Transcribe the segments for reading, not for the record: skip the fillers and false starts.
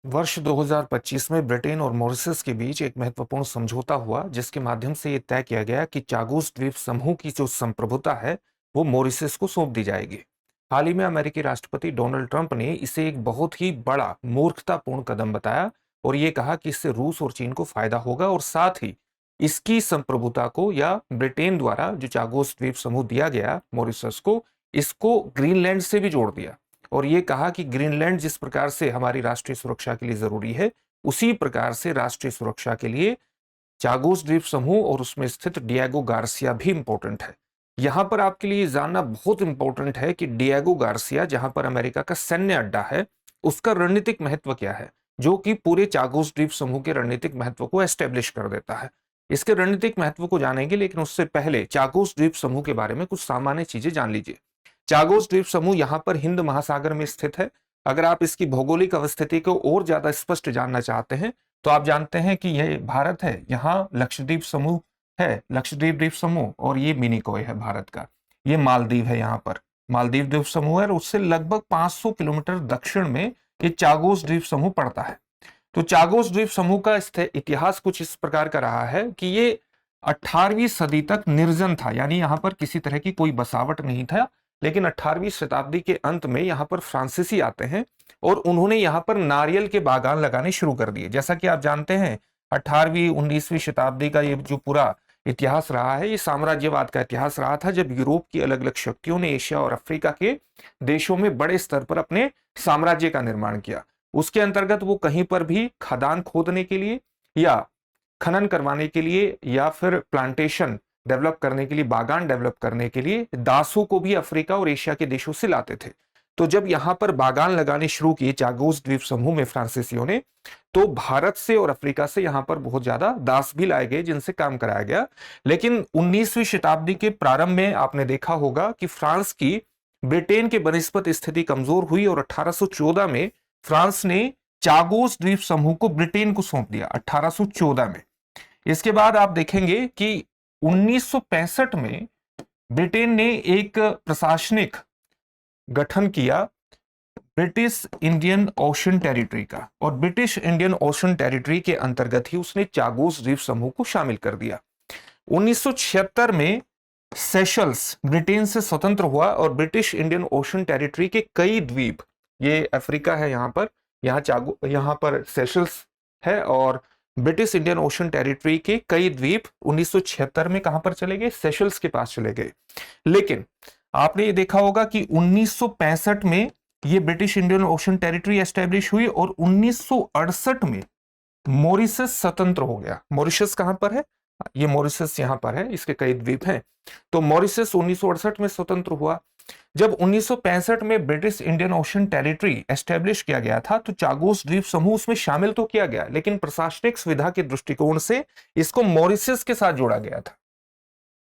वर्ष 2025 में ब्रिटेन और मॉरिशस के बीच एक महत्वपूर्ण समझौता हुआ, जिसके माध्यम से ये तय किया गया कि चागोस द्वीप समूह की जो संप्रभुता है वो मॉरिशस को सौंप दी जाएगी। हाल ही में अमेरिकी राष्ट्रपति डोनाल्ड ट्रंप ने इसे एक बहुत ही बड़ा मूर्खतापूर्ण कदम बताया और ये कहा कि इससे रूस और चीन को फायदा होगा और साथ ही इसकी संप्रभुता को या ब्रिटेन द्वारा जो चागोस द्वीप समूह दिया गया मॉरिशस को, इसको ग्रीनलैंड से भी जोड़ दिया और ये कहा कि ग्रीनलैंड जिस प्रकार से हमारी राष्ट्रीय सुरक्षा के लिए जरूरी है, उसी प्रकार से राष्ट्रीय सुरक्षा के लिए चागोस द्वीप समूह और उसमें स्थित डिएगो गार्सिया भी इंपॉर्टेंट है। यहां पर आपके लिए जानना बहुत इंपॉर्टेंट है कि डिएगो गार्सिया, जहां पर अमेरिका का सैन्य अड्डा है, उसका रणनीतिक महत्व क्या है, जो कि पूरे चागोस द्वीप समूह के रणनीतिक महत्व को एस्टेब्लिश कर देता है। इसके रणनीतिक महत्व को जानेंगे, लेकिन उससे पहले चागोस द्वीप समूह के बारे में कुछ सामान्य चीजें जान लीजिए। चागोस द्वीप समूह यहां पर हिंद महासागर में स्थित है। अगर आप इसकी भौगोलिक अवस्थिति को और ज्यादा स्पष्ट जानना चाहते हैं तो आप जानते हैं कि यह भारत है, यहाँ लक्षद्वीप समूह है, लक्षद्वीप द्वीप समूह, और ये मिनिकॉय है भारत का। ये मालदीव है, यहाँ पर मालदीव द्वीप समूह है और उससे लगभग 500 किलोमीटर दक्षिण में ये चागोस द्वीप समूह पड़ता है। तो चागोस द्वीप समूह का इतिहास कुछ इस प्रकार का रहा है कि ये 18वीं सदी तक निर्जन था, यानी यहाँ पर किसी तरह की कोई बसावट नहीं था। लेकिन 18वीं शताब्दी के अंत में यहाँ पर फ्रांसीसी आते हैं और उन्होंने यहाँ पर नारियल के बागान लगाने शुरू कर दिए। जैसा कि आप जानते हैं 18वीं 19वीं शताब्दी का ये जो पूरा इतिहास रहा है, ये साम्राज्यवाद का इतिहास रहा था, जब यूरोप की अलग अलग शक्तियों ने एशिया और अफ्रीका के देशों में बड़े स्तर पर अपने साम्राज्य का निर्माण किया। उसके अंतर्गत वो कहीं पर भी खदान खोदने के लिए या खनन करवाने के लिए या फिर प्लांटेशन डेवलप करने के लिए, बागान डेवलप करने के लिए दासों को भी अफ्रीका और एशिया के देशों से लाते थे। तो जब यहां पर बागान लगाने शुरू किए चागोस द्वीप समूह में फ्रांसीसियों ने, तो भारत से और अफ्रीका से यहां पर बहुत ज्यादा दास भी लाए गए जिनसे काम कराया गया। लेकिन 19वीं शताब्दी के प्रारंभ में आपने देखा होगा कि फ्रांस की ब्रिटेन के बनस्पत स्थिति कमजोर हुई और 1814 में फ्रांस ने चागोस द्वीप समूह को ब्रिटेन को सौंप दिया, 1814 में। इसके बाद आप देखेंगे कि 1965 में ब्रिटेन ने एक प्रशासनिक गठन किया ब्रिटिश इंडियन ओशन टेरिटरी का, और ब्रिटिश इंडियन ओशन टेरिटरी के अंतर्गत ही उसने चागोस द्वीप समूह को शामिल कर दिया। 1976 में सेशल्स ब्रिटेन से स्वतंत्र हुआ और ब्रिटिश इंडियन ओशन टेरिटरी के कई द्वीप, ये अफ्रीका है यहाँ पर, यहाँ पर सेशल्स है, और ब्रिटिश इंडियन ओशन टेरिटरी के कई द्वीप 1976 में कहां पर चले गए, सेशल्स के पास चले गए। लेकिन आपने ये देखा होगा कि 1965 में ये British Indian ocean territory establish हुई और 1968 में मॉरिशस स्वतंत्र हो गया। मॉरिशस कहां पर है, ये मॉरिशस यहां पर है, इसके कई द्वीप हैं। तो मॉरिशस 1968 में स्वतंत्र हुआ। जब 1965 में British Indian ocean territory establish किया गया था, तो चागोस द्वीप समूह उसमें शामिल तो किया गया, लेकिन प्रशासनिक सुविधा के दृष्टिकोण से इसको मॉरिशस के साथ जोड़ा गया था।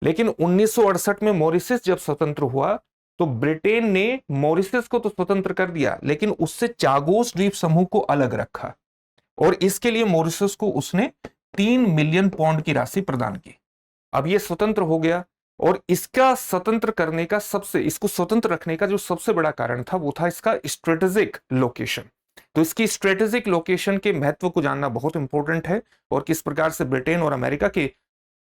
लेकिन 1968 में मॉरिशस जब स्वतंत्र हुआ, तो ब्रिटेन ने मॉरिशस को तो स्वतंत्र कर दिया, लेकिन उससे चागोस द्वीप समूह को अलग रखा और इसके लिए मॉरिशस को उसने 3 मिलियन पाउंड की राशि प्रदान की। अब यह स्वतंत्र हो गया और इसका स्वतंत्र करने का इसको स्वतंत्र रखने का जो सबसे बड़ा कारण था वो था इसका स्ट्रेटेजिक लोकेशन। तो इसकी स्ट्रेटेजिक लोकेशन के महत्व को जानना बहुत इंपॉर्टेंट है और किस प्रकार से ब्रिटेन और अमेरिका के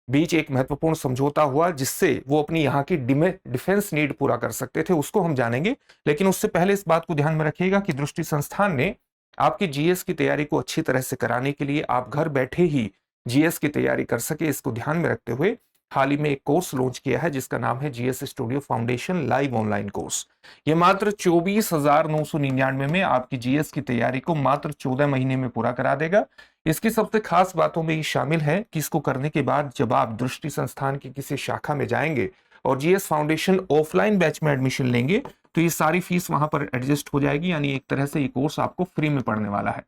बीच एक महत्वपूर्ण समझौता हुआ जिससे वो अपनी यहाँ की डिफेंस नीड पूरा कर सकते थे, उसको हम जानेंगे। लेकिन उससे पहले इस बात को ध्यान में रखिएगा कि दृष्टि संस्थान ने आपकी जीएस की तैयारी को अच्छी तरह से कराने के लिए, आप घर बैठे ही जीएस की तैयारी कर सके, इसको ध्यान में रखते हुए हाल ही में एक कोर्स लॉन्च किया है जिसका नाम है GS studio foundation live online course. ये मात्र 24,999 में आपकी जीएस की तैयारी को मात्र 14 महीने में पूरा करा देगा। इसकी सबसे खास बातों में ये शामिल है कि इसको करने के बाद जब आप दृष्टि संस्थान की किसी शाखा में जाएंगे और जीएस फाउंडेशन ऑफलाइन बैच में एडमिशन लेंगे, तो ये सारी फीस वहां पर एडजस्ट हो जाएगी, यानी एक तरह से ये कोर्स आपको फ्री में पढ़ने वाला है।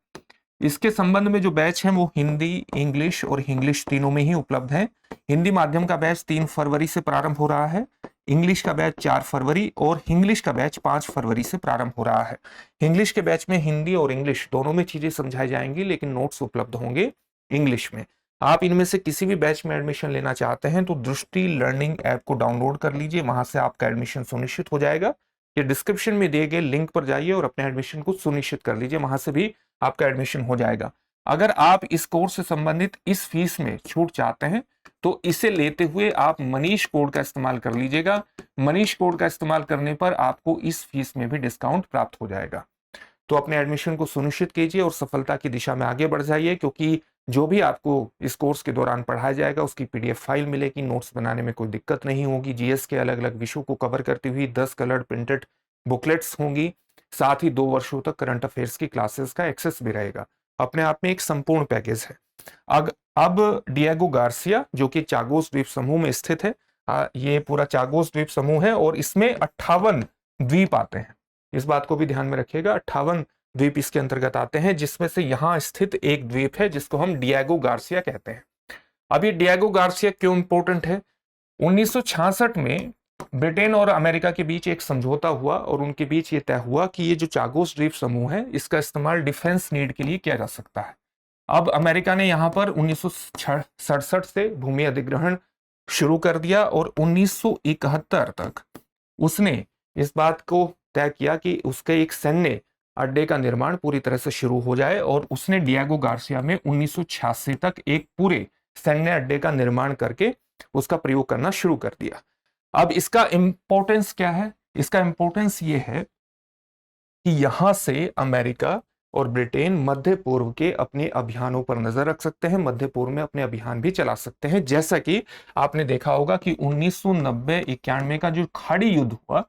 इसके संबंध में जो बैच है वो हिंदी, इंग्लिश और इंग्लिश तीनों में ही उपलब्ध है। हिंदी माध्यम का बैच 3 फरवरी से प्रारंभ हो रहा है, इंग्लिश का बैच 4 फरवरी और इंग्लिश का बैच 5 फरवरी से प्रारंभ हो रहा है। इंग्लिश के बैच में हिंदी और इंग्लिश दोनों में चीजें समझाई जाएंगी, लेकिन नोट्स उपलब्ध होंगे इंग्लिश में। आप इनमें से किसी भी बैच में एडमिशन लेना चाहते हैं तो दृष्टि लर्निंग ऐप को डाउनलोड कर लीजिए, वहां से आपका एडमिशन सुनिश्चित हो जाएगा। ये डिस्क्रिप्शन में दिए गए लिंक पर जाइए और अपने एडमिशन को सुनिश्चित कर लीजिए, वहां से भी आपका एडमिशन हो जाएगा। अगर आप इस कोर्स से संबंधित इस फीस में छूट चाहते हैं तो इसे लेते हुए आप मनीष कोड का इस्तेमाल कर लीजिएगा। मनीष कोड का इस्तेमाल करने पर आपको इस फीस में भी डिस्काउंट प्राप्त हो जाएगा। तो अपने एडमिशन को सुनिश्चित कीजिए और सफलता की दिशा में आगे बढ़ जाइए, क्योंकि जो भी आपको इस कोर्स के दौरान पढ़ाया जाएगा उसकी पीडीएफ फाइल मिलेगी। नोट्स बनाने में कोई दिक्कत नहीं होगी। जीएस के अलग अलग विषयों को कवर करती हुई 10 कलर्ड प्रिंटेड बुकलेट्स होंगी। साथ ही 2 वर्षों तक करंट अफेयर्स की क्लासेस का एक्सेस भी रहेगा। अपने आप में एक संपूर्ण पैकेज है। अब डिएगो गार्सिया जो कि चागोस द्वीप समूह में स्थित है, ये पूरा चागोस द्वीप समूह है और इसमें 58 द्वीप आते हैं। इस बात को भी ध्यान में रखिएगा, 58 द्वीप इसके अंतर्गत आते हैं, जिसमें से यहां स्थित एक द्वीप है जिसको हम डिएगो गार्सिया कहते हैं। अब ये डिएगो गार्सिया क्यों इंपॉर्टेंट है? 1966 में ब्रिटेन और अमेरिका के बीच एक समझौता हुआ और उनके बीच ये तय हुआ कि ये जो चागोस द्वीप समूह है इसका इस्तेमाल डिफेंस नीड के लिए किया जा सकता है। अब अमेरिका ने यहां पर 1967 से भूमि अधिग्रहण शुरू कर दिया और 1971 तक उसने इस बात को तय किया कि उसके एक सैन्य अड्डे का निर्माण पूरी तरह से शुरू हो जाए और उसने डिएगो गार्सिया में 1986 तक एक पूरे सैन्य अड्डे का निर्माण करके उसका प्रयोग करना शुरू कर दिया। अब इसका इंपॉर्टेंस क्या है? इसका इंपॉर्टेंस ये है कि यहां से अमेरिका और ब्रिटेन मध्य पूर्व के अपने अभियानों पर नजर रख सकते हैं, मध्य पूर्व में अपने अभियान भी चला सकते हैं। जैसा कि आपने देखा होगा कि 1990-91 का जो खाड़ी युद्ध हुआ,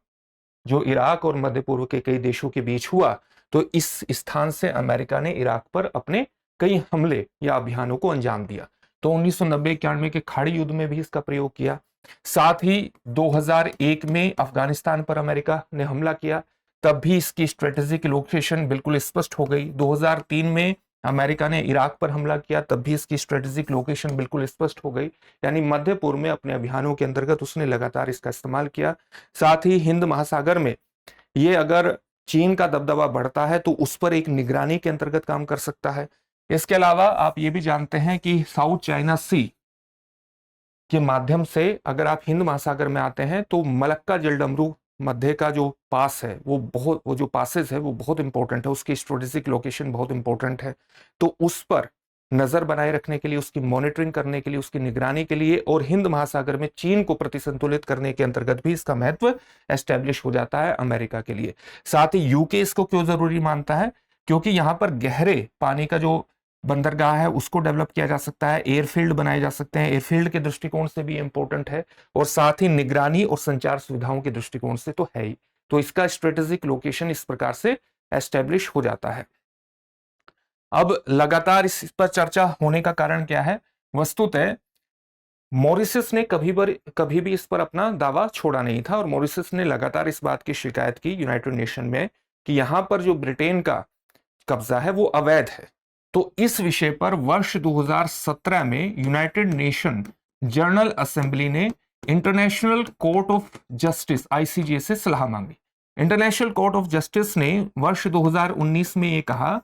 जो इराक और मध्य पूर्व के कई देशों के बीच हुआ, तो इस स्थान से अमेरिका ने इराक पर अपने कई हमले या अभियानों को अंजाम दिया। तो 1990-91 के खाड़ी युद्ध में भी इसका प्रयोग किया। साथ ही 2001 में अफगानिस्तान पर अमेरिका ने हमला किया, तब भी इसकी स्ट्रेटेजिक लोकेशन बिल्कुल स्पष्ट हो गई। 2003 में अमेरिका ने इराक पर हमला किया, तब भी इसकी स्ट्रेटेजिक लोकेशन बिल्कुल स्पष्ट हो गई। यानी मध्य पूर्व में अपने अभियानों के अंतर्गत उसने लगातार इसका इस्तेमाल किया। साथ ही हिंद महासागर में ये अगर चीन का दबदबा बढ़ता है तो उस पर एक निगरानी के अंतर्गत काम कर सकता है। इसके अलावा आप ये भी जानते हैं कि साउथ चाइना सी के माध्यम से अगर आप हिंद महासागर में आते हैं तो मलक्का जलडमरू मध्य का जो पास है वो जो पासेस है वो बहुत इंपॉर्टेंट है, उसकी स्ट्रेटेजिक लोकेशन बहुत इंपॉर्टेंट है। तो उस पर नजर बनाए रखने के लिए, उसकी मॉनिटरिंग करने के लिए, उसकी निगरानी के लिए और हिंद महासागर में चीन को प्रतिसंतुलित करने के अंतर्गत भी इसका महत्व एस्टेब्लिश हो जाता है अमेरिका के लिए। साथ ही यूके इसको क्यों जरूरी मानता है? क्योंकि यहां पर गहरे पानी का जो बंदरगाह है उसको डेवलप किया जा सकता है, एयरफील्ड बनाए जा सकते हैं, एयरफील्ड के दृष्टिकोण से भी इंपॉर्टेंट है और साथ ही निगरानी और संचार सुविधाओं के दृष्टिकोण से तो है ही। तो इसका स्ट्रेटेजिक लोकेशन इस प्रकार से एस्टेब्लिश हो जाता है। अब लगातार इस पर चर्चा होने का कारण क्या है? वस्तुतः मॉरिशस ने कभी भी इस पर अपना दावा छोड़ा नहीं था और मॉरिशस ने लगातार इस बात की शिकायत की यूनाइटेड नेशन में कि यहां पर जो ब्रिटेन का कब्जा है वो अवैध है। तो इस विषय पर वर्ष 2017 में यूनाइटेड नेशन जनरल असेंबली ने international court of justice ICJ से सलाह मांगी। इंटरनेशनल कोर्ट ऑफ जस्टिस ने वर्ष 2019 में यह कहा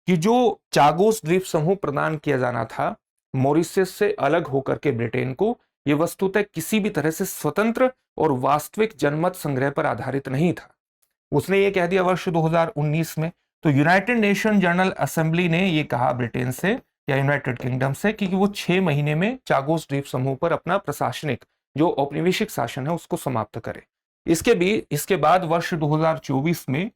कि जो चागोस द्वीप समूह प्रदान किया जाना था मॉरिशस से अलग होकर के ब्रिटेन को, यह वस्तुतः किसी भी तरह से स्वतंत्र और वास्तविक जनमत संग्रह पर आधारित नहीं था। उसने ये कह दिया वर्ष 2019 में। तो यूनाइटेड नेशन जनरल असेंबली ने यह कहा ब्रिटेन से या यूनाइटेड किंगडम से कि वो 6 महीने में चागोस द्वीप समूह पर अपना प्रशासनिक जो औपनिवेशिक शासन है उसको समाप्त करे। इसके बाद वर्ष 2024 में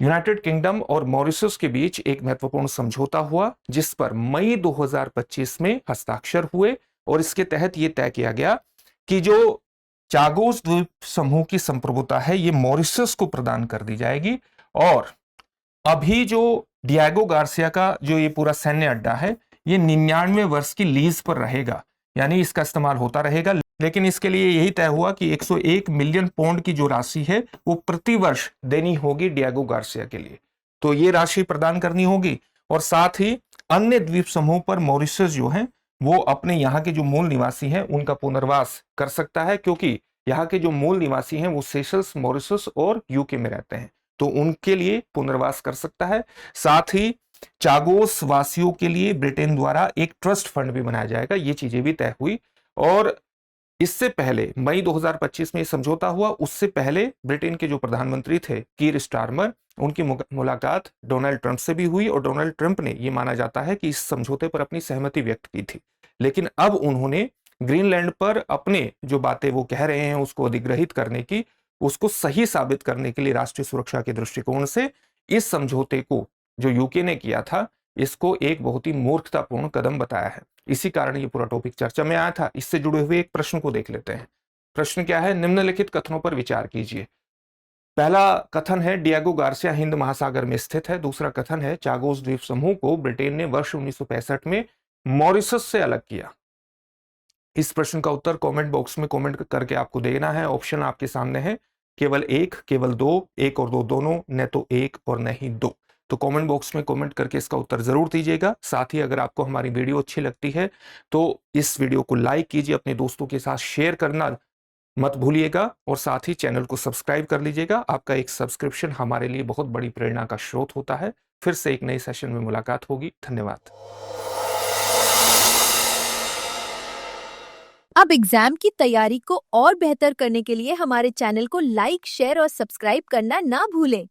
यूनाइटेड किंगडम और मॉरिशस के बीच एक महत्वपूर्ण समझौता हुआ जिस पर मई 2025 में हस्ताक्षर हुए और इसके तहत यह तय किया गया कि जो चागोस द्वीप समूह की संप्रभुता है ये मॉरिशस को प्रदान कर दी जाएगी और अभी जो डिएगो गार्सिया का जो ये पूरा सैन्य अड्डा है ये 99 वर्ष की लीज पर रहेगा, यानी इसका इस्तेमाल होता रहेगा। लेकिन इसके लिए यही तय हुआ कि 101 मिलियन पाउंड की जो राशि है वो प्रति वर्ष देनी होगी डिएगो गार्सिया के लिए। तो ये राशि प्रदान करनी होगी और साथ ही अन्य द्वीप समूह पर मॉरिशस जो है वो अपने यहाँ के जो मूल निवासी हैं उनका पुनर्वास कर सकता है, क्योंकि यहाँ के जो मूल निवासी हैं वो सेशल्स, मॉरिशस और यूके में रहते हैं, तो उनके लिए पुनर्वास कर सकता है। साथ ही चागोस वासियों के लिए ब्रिटेन द्वारा एक ट्रस्ट फंड भी बनाया जाएगा, ये चीजें भी तय हुई। और इससे पहले मई 2025 में ये समझौता हुआ, उससे पहले ब्रिटेन के जो प्रधानमंत्री थे कीर स्टारमर, उनकी मुलाकात डोनाल्ड ट्रंप से भी हुई और डोनाल्ड ट्रंप ने ये माना जाता है कि इस समझौते पर अपनी सहमति व्यक्त की थी। लेकिन अब उन्होंने ग्रीनलैंड पर अपने जो बातें वो कह रहे हैं उसको अधिग्रहित करने की, उसको सही साबित करने के लिए राष्ट्रीय सुरक्षा के दृष्टिकोण से इस समझौते को जो यूके ने किया था, इसको एक बहुत ही मूर्खतापूर्ण कदम बताया है। इसी कारण ये पूरा टॉपिक चर्चा में आया था। इससे जुड़े हुए एक प्रश्न को देख लेते हैं। प्रश्न क्या है? निम्नलिखित कथनों पर विचार कीजिए। पहला कथन है डियागो गार्सिया हिंद महासागर में स्थित है। दूसरा कथन है चागोस द्वीप समूह को ब्रिटेन ने वर्ष 1965 में मॉरिशस से अलग किया। इस प्रश्न का उत्तर कमेंट बॉक्स में कमेंट करके आपको देना है। ऑप्शन आपके सामने है, केवल एक, केवल दो, एक और दो दोनों, न तो एक और न ही दो। तो कमेंट बॉक्स में कमेंट करके इसका उत्तर जरूर दीजिएगा। साथ ही अगर आपको हमारी वीडियो अच्छी लगती है तो इस वीडियो को लाइक कीजिए, अपने दोस्तों के साथ शेयर करना मत भूलिएगा और साथ ही चैनल को सब्सक्राइब कर लीजिएगा। आपका एक सब्सक्रिप्शन हमारे लिए बहुत बड़ी प्रेरणा का स्रोत होता है। फिर से एक नए सेशन में मुलाकात होगी। धन्यवाद। अब एग्जाम की तैयारी को और बेहतर करने के लिए हमारे चैनल को लाइक, शेयर और सब्सक्राइब करना ना भूलें।